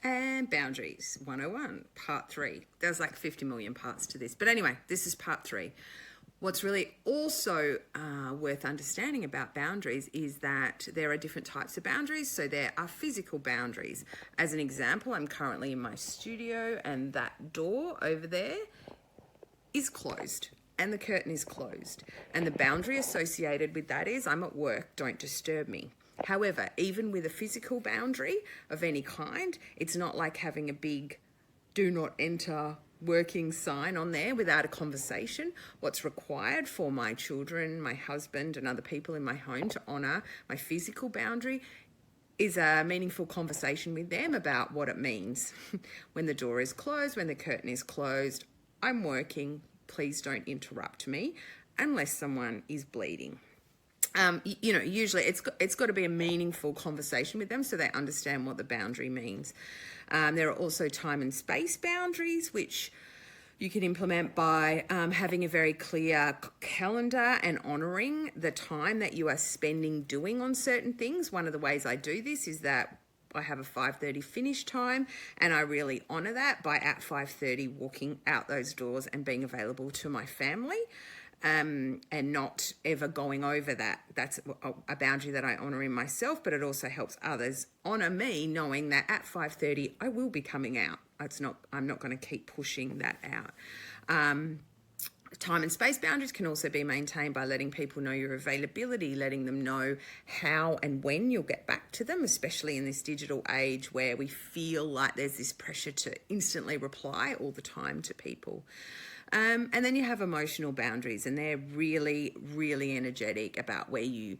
And boundaries 101, part 3. There's like 50 million parts to this. But anyway, this is part 3. What's really also worth understanding about boundaries is that there are different types of boundaries. So there are physical boundaries. As an example, I'm currently in my studio and that door over there is closed and the curtain is closed. And the boundary associated with that is I'm at work, don't disturb me. However, even with a physical boundary of any kind, it's not like having a big do not enter working sign on there without a conversation. What's required for my children, my husband, and other people in my home to honour my physical boundary is a meaningful conversation with them about what it means. When the door is closed, when the curtain is closed, I'm working, please don't interrupt me unless someone is bleeding. Usually it's got to be a meaningful conversation with them so they understand what the boundary means. There are also time and space boundaries, which you can implement by having a very clear calendar and honouring the time that you are spending doing on certain things. One of the ways I do this is that I have a 5:30 finish time, and I really honour that by at 5:30 walking out those doors and being available to my family. And not ever going over that. That's a boundary that I honour in myself, but it also helps others honour me, knowing that at 5:30 I will be coming out. I'm not going to keep pushing that out. Time and space boundaries can also be maintained by letting people know your availability, letting them know how and when you'll get back to them, especially in this digital age where we feel like there's this pressure to instantly reply all the time to people. And then you have emotional boundaries, and they're really, really energetic about where you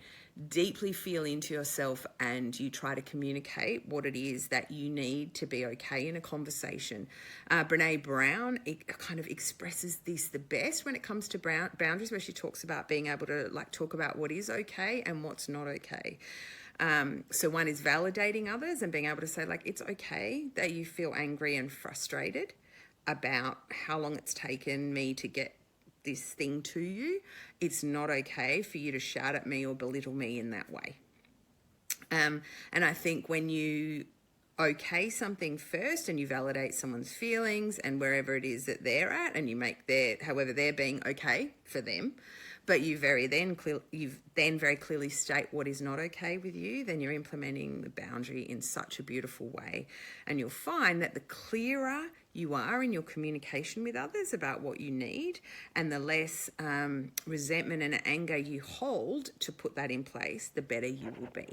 deeply feel into yourself and you try to communicate what it is that you need to be okay in a conversation. Brene Brown kind of expresses this the best when it comes to boundaries, where she talks about being able to talk about what is okay and what's not okay. So one is validating others and being able to say it's okay that you feel angry and frustrated about how long it's taken me to get this thing to you. It's not okay for you to shout at me or belittle me in that way. And I think when you okay something first and you validate someone's feelings and wherever it is that they're at, and you make however they're being okay for them, but you then very clearly state what is not okay with you, then you're implementing the boundary in such a beautiful way. And you'll find that the clearer you are in your communication with others about what you need, and the less resentment and anger you hold to put that in place, the better you will be.